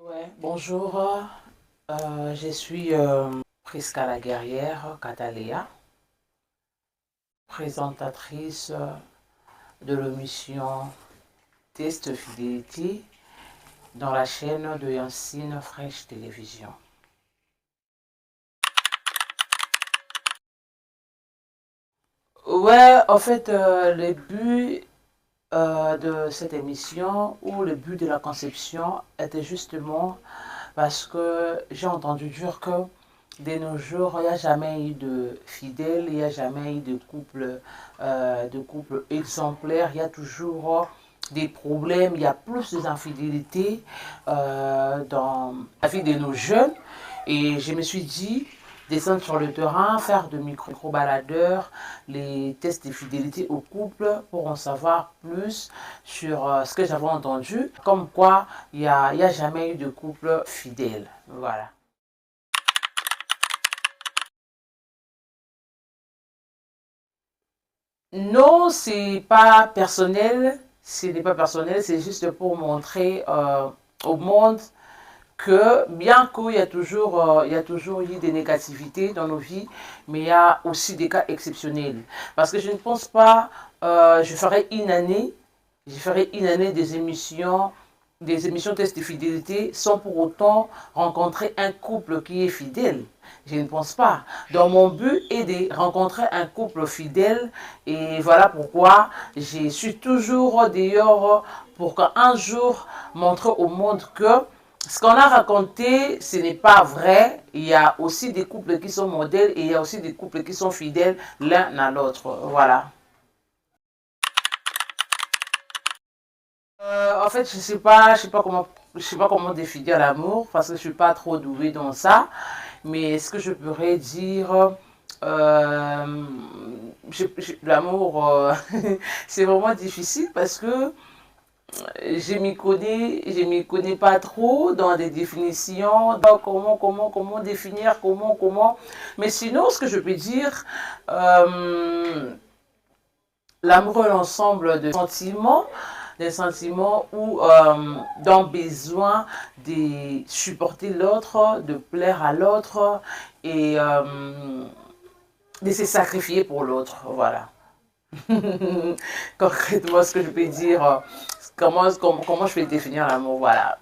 Ouais, bonjour, je suis Prisca la guerrière Cataléa, présentatrice de l'émission Test Fidélité dans la chaîne de Yancine Fresh Télévision. Ouais, en fait, le but de cette émission ou le but de la conception était justement parce que j'ai entendu dire que de nos jours, il n'y a jamais eu de fidèle, il n'y a jamais eu de couple exemplaire, il y a toujours des problèmes, il y a plus d'infidélité dans la vie de nos jeunes. Et je me suis dit, descendre sur le terrain, faire de micro-baladeurs, les tests de fidélité au couple pour en savoir plus sur ce que j'avais entendu, comme quoi il y a jamais eu de couple fidèle. Voilà. Non, c'est pas personnel. Ce n'est pas personnel, c'est juste pour montrer au monde que bien qu'il y a toujours eu des négativités dans nos vies, mais il y a aussi des cas exceptionnels. Parce que je ne pense pas, je ferai une année des émissions tests de fidélité sans pour autant rencontrer un couple qui est fidèle. Je ne pense pas. Donc mon but est de rencontrer un couple fidèle et voilà pourquoi je suis toujours d'ailleurs pour qu'un jour montrer au monde que ce qu'on a raconté, ce n'est pas vrai. Il y a aussi des couples qui sont modèles et il y a aussi des couples qui sont fidèles l'un à l'autre. Voilà. En fait, je sais pas comment définir l'amour parce que je suis pas trop douée dans ça. Mais ce que je pourrais dire, euh, l'amour, c'est vraiment difficile parce que je m'y connais pas trop dans des définitions, dans comment définir, comment. Mais sinon, ce que je peux dire, euh, l'amour est l'ensemble des sentiments ou d'un besoin de supporter l'autre, de plaire à l'autre et de se sacrifier pour l'autre. Voilà. Concrètement, ce que je peux dire, comment je peux définir l'amour, voilà.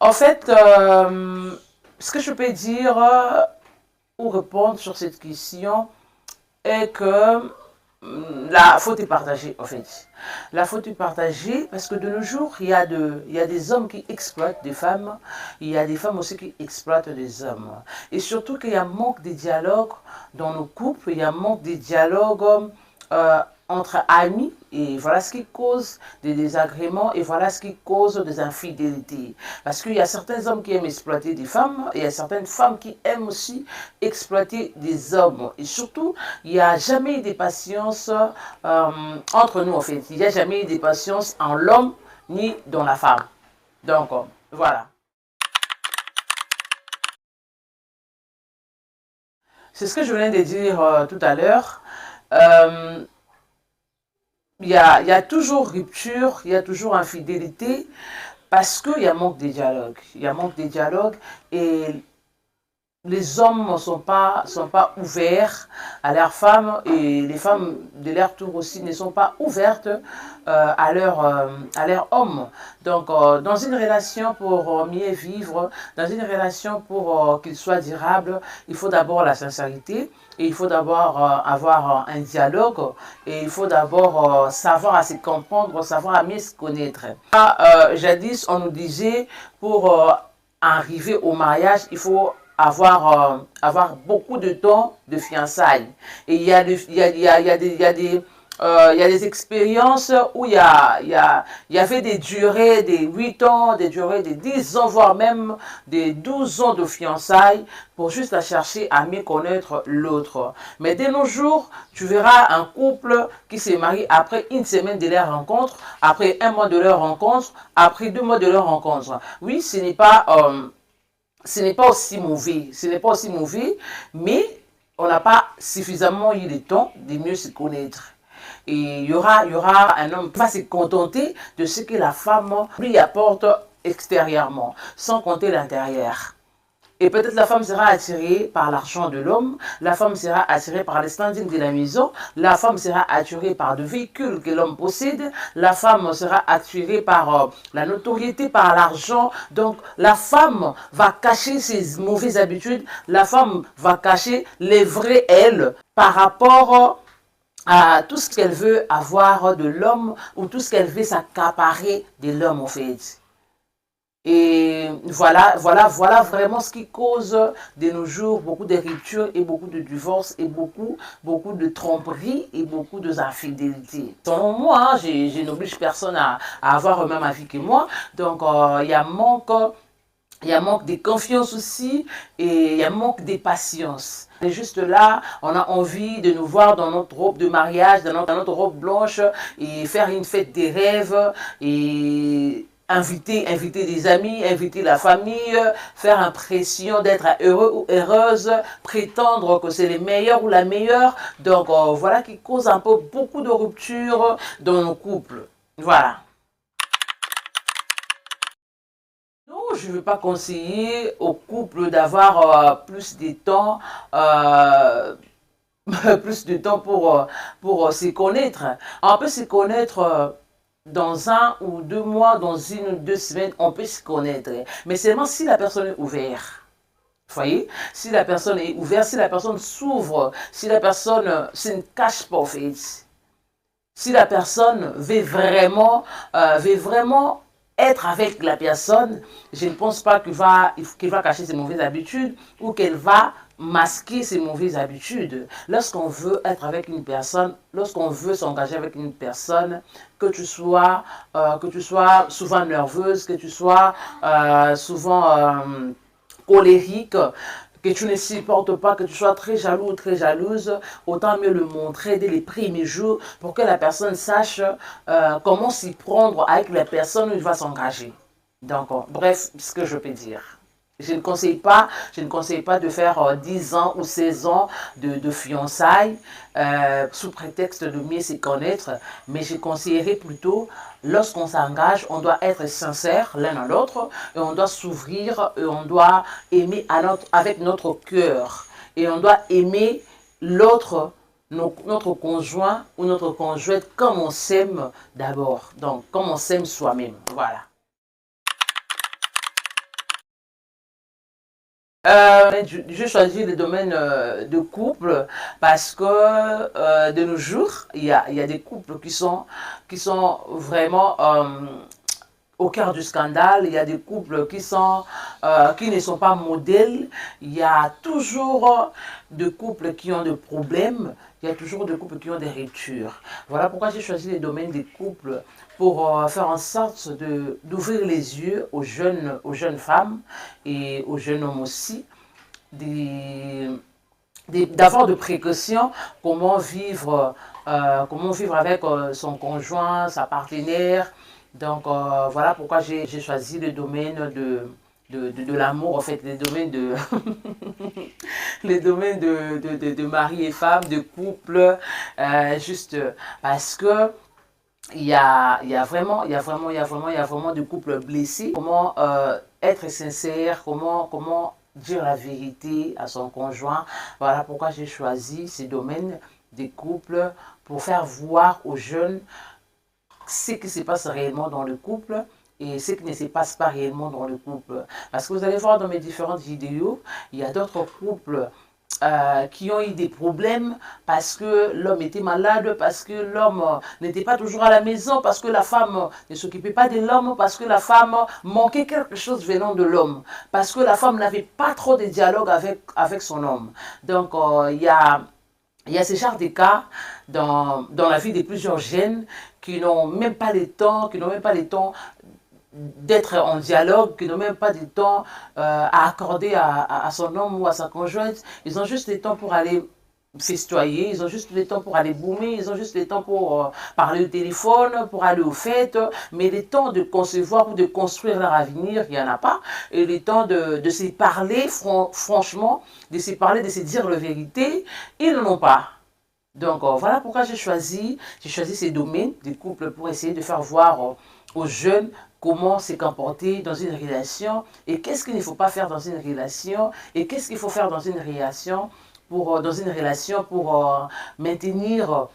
En fait, ce que je peux dire ou répondre sur cette question est que la faute est partagée, en fait. La faute est partagée parce que de nos jours, il y a des hommes qui exploitent des femmes, il y a des femmes aussi qui exploitent des hommes. Et surtout qu'il y a un manque de dialogue dans nos couples, il y a un manque de dialogue entre amis, et voilà ce qui cause des désagréments, et voilà ce qui cause des infidélités. Parce qu'il y a certains hommes qui aiment exploiter des femmes, et il y a certaines femmes qui aiment aussi exploiter des hommes. Et surtout, il n'y a jamais eu de patience entre nous, en fait. Il n'y a jamais eu de patience en l'homme ni dans la femme. Donc, voilà. C'est ce que je venais de dire tout à l'heure. Euh, il y a toujours rupture, il y a toujours infidélité parce qu'il y a manque de dialogue. Il y a manque de dialogue et les hommes sont pas ouverts à leurs femmes et les femmes de leur tour aussi ne sont pas ouvertes à leur homme. Donc, dans une relation pour mieux vivre, dans une relation pour qu'il soit durable, il faut d'abord la sincérité et il faut d'abord avoir un dialogue et il faut d'abord savoir à se comprendre, savoir à mieux se connaître. Jadis, on nous disait pour arriver au mariage, il faut avoir beaucoup de temps de fiançailles. Et il y a des expériences où il y avait des durées de 8 ans, des durées de 10 ans, voire même des 12 ans de fiançailles pour juste à chercher à mieux connaître l'autre. Mais de nos jours, tu verras un couple qui se marie après une semaine de leur rencontre, après un mois de leur rencontre, après 2 mois de leur rencontre. Oui, ce n'est pas aussi mauvais, mais on n'a pas suffisamment eu le temps de mieux se connaître. Et il y aura un homme qui va se contenter de ce que la femme lui apporte extérieurement, sans compter l'intérieur. Et peut-être la femme sera attirée par l'argent de l'homme, la femme sera attirée par les standings de la maison, la femme sera attirée par des véhicules que l'homme possède, la femme sera attirée par la notoriété, par l'argent. Donc la femme va cacher ses mauvaises habitudes, la femme va cacher les vraies elle par rapport à tout ce qu'elle veut avoir de l'homme ou tout ce qu'elle veut s'accaparer de l'homme en fait. Et voilà vraiment ce qui cause de nos jours beaucoup de ruptures et beaucoup de divorces et beaucoup de tromperies et beaucoup d'infidélités. Selon moi, hein, je n'oblige personne à avoir le même avis que moi. Donc, il y a manque de confiance aussi et il y a manque de patience. On est juste là, on a envie de nous voir dans notre robe de mariage, dans notre robe blanche et faire une fête des rêves et inviter des amis, inviter la famille, faire impression d'être heureux ou heureuse, prétendre que c'est le meilleur ou la meilleure. Donc voilà qui cause un peu beaucoup de ruptures dans nos couples. Voilà. Je ne veux pas conseiller au couple d'avoir plus de temps, plus de temps pour se connaître. On peut se connaître dans 1 ou 2 mois, dans 1 ou 2 semaines, on peut se connaître. Mais seulement si la personne est ouverte. Vous voyez, si la personne est ouverte, si la personne s'ouvre, si la personne ne cache pas au fait, si la personne veut vraiment être avec la personne, je ne pense pas qu'elle va cacher ses mauvaises habitudes ou qu'elle va masquer ses mauvaises habitudes. Lorsqu'on veut être avec une personne, lorsqu'on veut s'engager avec une personne, que tu sois souvent nerveuse, que tu sois souvent colérique, que tu ne supportes pas, que tu sois très jaloux ou très jalouse, autant mieux le montrer dès les premiers jours pour que la personne sache comment s'y prendre avec la personne où il va s'engager. Donc, bref, ce que je peux dire. Je ne conseille pas de faire 10 ans ou 16 ans de fiançailles sous prétexte de mieux se connaître, mais je conseillerais plutôt, lorsqu'on s'engage, on doit être sincère l'un à l'autre et on doit s'ouvrir et on doit aimer avec notre cœur et on doit aimer l'autre, notre conjoint ou notre conjointe comme on s'aime d'abord, donc comme on s'aime soi-même, voilà. J'ai choisi le domaine de couple parce que de nos jours, il y a des couples qui sont vraiment au cœur du scandale. Il y a des couples qui ne sont pas modèles. Il y a toujours des couples qui ont des problèmes. Il y a toujours des couples qui ont des ruptures. Voilà pourquoi j'ai choisi les domaines des couples pour faire en sorte d'ouvrir les yeux aux jeunes femmes et aux jeunes hommes aussi, d'avoir de précautions, comment vivre avec son conjoint, sa partenaire. Donc voilà pourquoi j'ai choisi le domaine de l'amour, en fait, les domaines les domaines de mari et femme, de couple, juste parce que il y a vraiment de couples blessés. Comment être sincère, comment dire la vérité à son conjoint. Voilà pourquoi j'ai choisi ces domaines des couples pour faire voir aux jeunes ce qui se passe réellement dans le couple et ce qui ne se passe pas réellement dans le couple. Parce que vous allez voir dans mes différentes vidéos, il y a d'autres couples qui ont eu des problèmes parce que l'homme était malade, parce que l'homme n'était pas toujours à la maison, parce que la femme ne s'occupait pas de l'homme, parce que la femme manquait quelque chose venant de l'homme, parce que la femme n'avait pas trop de dialogue avec son homme. Donc il y a ce genre de cas dans la vie de plusieurs jeunes qui n'ont même pas le temps, d'être en dialogue, qui n'ont même pas du temps à accorder à son homme ou à sa conjointe. Ils ont juste le temps pour aller festoyer, ils ont juste le temps pour aller boomer, ils ont juste le temps pour parler au téléphone, pour aller aux fêtes, mais le temps de concevoir ou de construire leur avenir, il n'y en a pas. Et le temps de se parler, franchement, de se parler, de se dire la vérité, ils n'en ont pas. Donc voilà pourquoi j'ai choisi ces domaines des couples pour essayer de faire voir aux jeunes comment se comporter dans une relation et qu'est-ce qu'il ne faut pas faire dans une relation et qu'est-ce qu'il faut faire dans une relation pour maintenir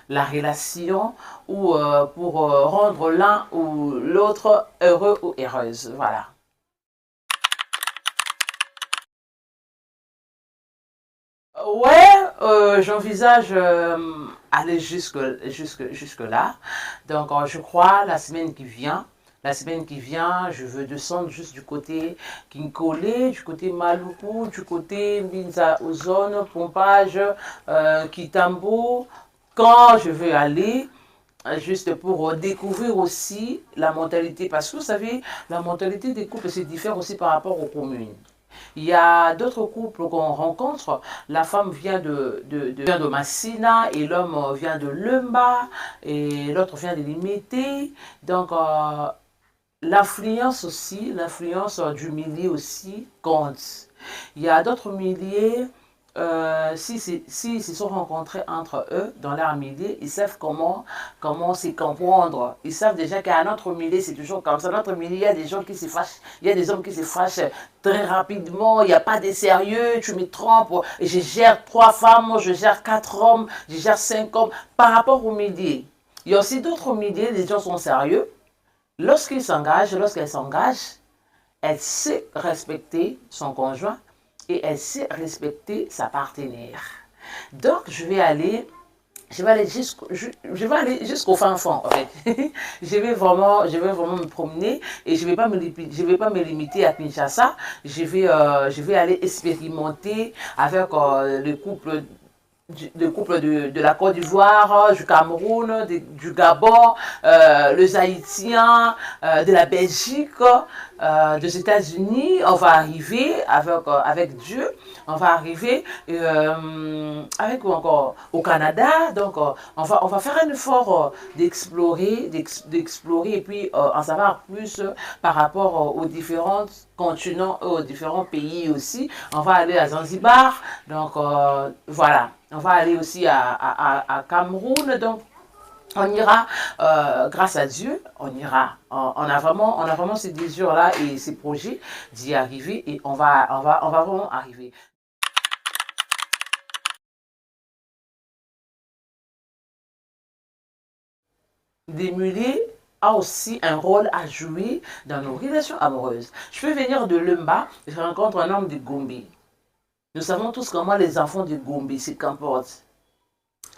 la relation ou pour rendre l'un ou l'autre heureux ou heureuse. Voilà. Ouais, j'envisage aller jusque là. Donc, je crois la semaine qui vient, je veux descendre juste du côté Kinkole, du côté Maluku, du côté Mbinza Ozone, Pompage, Kitambo. Quand je veux aller, juste pour découvrir aussi la mentalité, parce que vous savez, la mentalité des couples se diffère aussi par rapport aux communes. Il y a d'autres couples qu'on rencontre. La femme vient de Massina et l'homme vient de Lemba et l'autre vient de Limité. Donc, l'influence du milieu aussi compte. Il y a d'autres milliers, si se sont rencontrés entre eux dans leur milieu, ils savent comment se comprendre. Ils savent déjà qu'à notre milieu, c'est toujours comme ça. Dans notre milieu, il y a des gens qui se fâchent, il y a des hommes qui se fâchent très rapidement, il n'y a pas de sérieux, tu me trompes, et je gère 3 femmes, je gère 4 hommes, je gère 5 hommes, par rapport au milieu. Il y a aussi d'autres milieux, les gens sont sérieux. Lorsqu'elle s'engage, elle sait respecter son conjoint et elle sait respecter sa partenaire. Donc, je vais aller jusqu'au fin fond, en fait. Je vais vraiment me promener et je vais pas me limiter à Kinshasa. Je vais aller expérimenter avec le couple de la Côte d'Ivoire, du Cameroun, du Gabon, les Haïtiens, de la Belgique, des États-Unis. On va arriver avec Dieu, on va arriver avec encore au Canada. Donc, on va faire un effort d'explorer et puis en savoir plus par rapport aux différents continents, aux différents pays aussi. On va aller à Zanzibar. Donc, voilà. On va aller aussi à Cameroun. Donc, on ira, grâce à Dieu, on ira. On a vraiment ces désirs-là et ces projets d'y arriver et on va vraiment arriver. D'émuler a aussi un rôle à jouer dans nos relations amoureuses. Je peux venir de Lemba, je rencontre un homme de Gombe. Nous savons tous comment les enfants de Gombe se comportent.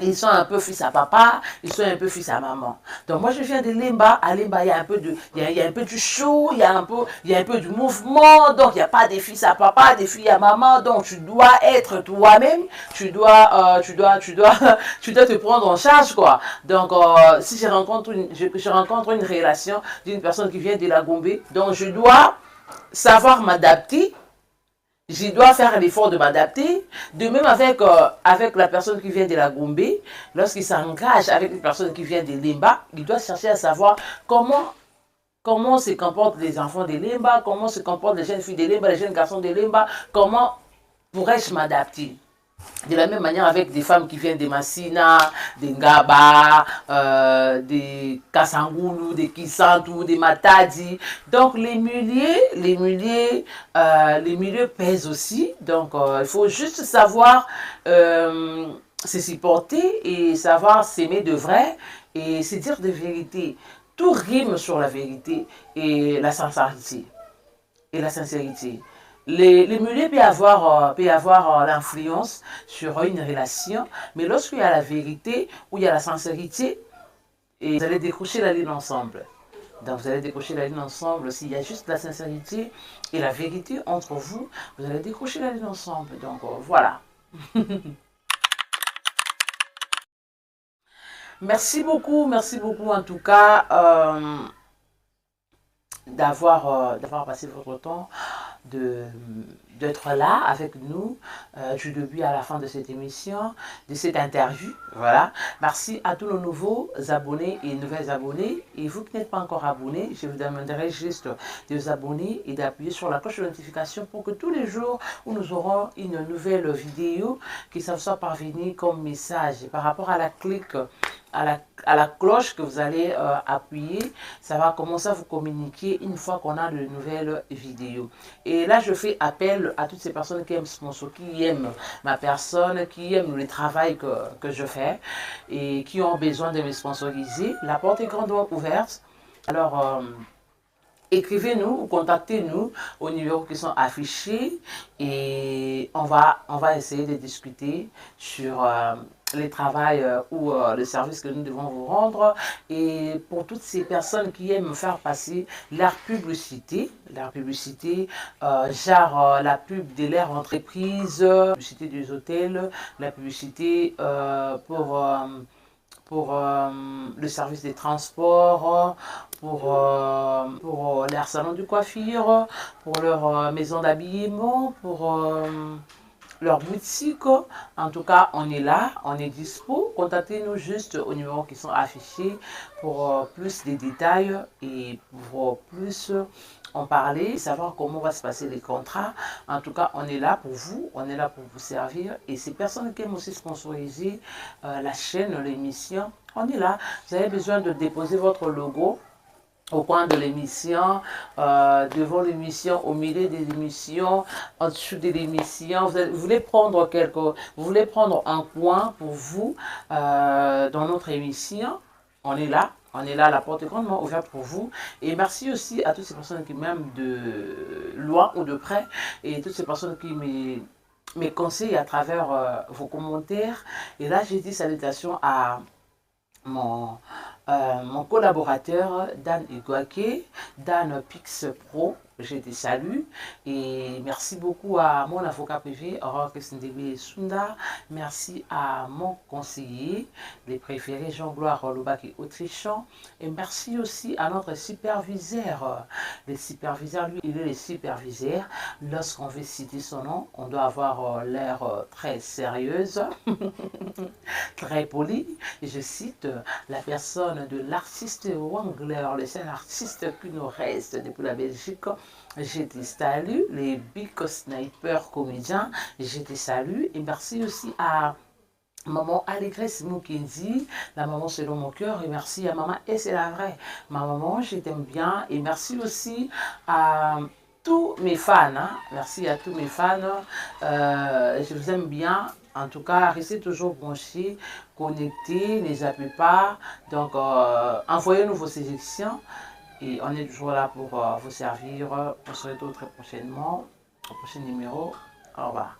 Ils sont un peu fils à papa, ils sont un peu fils à maman. Donc moi je viens de Lemba, à Lemba il y a il y a un peu du show, il y a un peu du mouvement, donc il n'y a pas des fils à papa, des filles à maman, donc tu dois être toi-même, tu dois te prendre en charge quoi. Donc si je rencontre une relation d'une personne qui vient de la Gombe, donc je dois savoir m'adapter, je dois faire l'effort de m'adapter. De même avec la personne qui vient de la Gombe, lorsqu'il s'engage avec une personne qui vient de Limba, il doit chercher à savoir comment se comportent les enfants de Limba, comment se comportent les jeunes filles de Limba, les jeunes garçons de Limba, comment pourrais-je m'adapter. De la même manière avec des femmes qui viennent de Massina, de Ngaba, de Kasangulu, de Kisantu, de Matadi. Donc les milieux pèsent aussi. Donc il faut juste savoir se supporter et savoir s'aimer de vrai et se dire de vérité. Tout rime sur la vérité et la sincérité. Les milieux peuvent avoir l'influence sur une relation, mais lorsqu'il y a la vérité ou il y a la sincérité, et vous allez décrocher la ligne ensemble. Donc vous allez décrocher la ligne ensemble. S'il y a juste la sincérité et la vérité entre vous, vous allez décrocher la ligne ensemble. Donc voilà. Merci beaucoup en tout cas d'avoir passé votre temps d'être là avec nous du début à la fin de cette émission, de cette interview. Voilà. Merci à tous nos nouveaux abonnés et nouvelles abonnés. Et vous qui n'êtes pas encore abonnés, je vous demanderai juste de vous abonner et d'appuyer sur la cloche de notification pour que tous les jours où nous aurons une nouvelle vidéo, que ça vous soit parvenu comme message. Et par rapport à la clique, à la cloche que vous allez appuyer, ça va commencer à vous communiquer une fois qu'on a de nouvelles vidéos. Et là, je fais appel à toutes ces personnes qui aiment sponsor, qui aiment ma personne, qui aiment le travail que je fais et qui ont besoin de me sponsoriser. La porte est grandement ouverte. Alors, écrivez-nous ou contactez-nous aux numéros qui sont affichés et on va essayer de discuter sur les travails ou le service que nous devons vous rendre. Et pour toutes ces personnes qui aiment faire passer leur publicité, genre la pub de leur entreprise, la publicité des hôtels, la publicité pour le service des transports, pour leur salon de coiffure, pour leur maison d'habillement, pour leur boutique. En tout cas, on est là, on est dispo. Contactez-nous juste aux numéros qui sont affichés pour plus de détails et pour plus en parler, savoir comment va se passer les contrats. En tout cas, on est là pour vous, on est là pour vous servir. Et ces personnes qui aiment aussi sponsoriser la chaîne, l'émission, on est là. Vous avez besoin de déposer votre logo au coin de l'émission, devant l'émission, au milieu de l'émission, en dessous de l'émission. Vous voulez prendre un coin pour vous dans notre émission. On est là. On est là, la porte est grandement ouverte pour vous. Et merci aussi à toutes ces personnes qui m'aiment de loin ou de près. Et toutes ces personnes qui me conseillent à travers vos commentaires. Et là, j'ai dit salutations à mon collaborateur Dan Iguake, Dan Pix Pro. Je te salue et merci beaucoup à mon avocat privé, Aurore Kesindebe Sunda. Merci à mon conseiller, les préférés Jean-Gloire Lobaki Autrichon. Et merci aussi à notre superviseur. Le superviseur, lui, il est le superviseur. Lorsqu'on veut citer son nom, on doit avoir l'air très sérieuse, très poli. Et je cite la personne de l'artiste Wangler, le seul artiste qui nous reste depuis la Belgique. Je te salue, les Big Sniper comédiens, je te salue et merci aussi à maman Allégresse Mukendi, la maman selon mon cœur, et merci à maman et c'est la vraie. Ma maman, je t'aime bien et merci aussi à tous mes fans, hein. Merci à tous mes fans, je vous aime bien. En tout cas, restez toujours branchés, connectés, ne zappez pas. Donc, envoyez-nous vos sélections. Et on est toujours là pour vous servir. On se retrouve très prochainement au prochain numéro. Au revoir.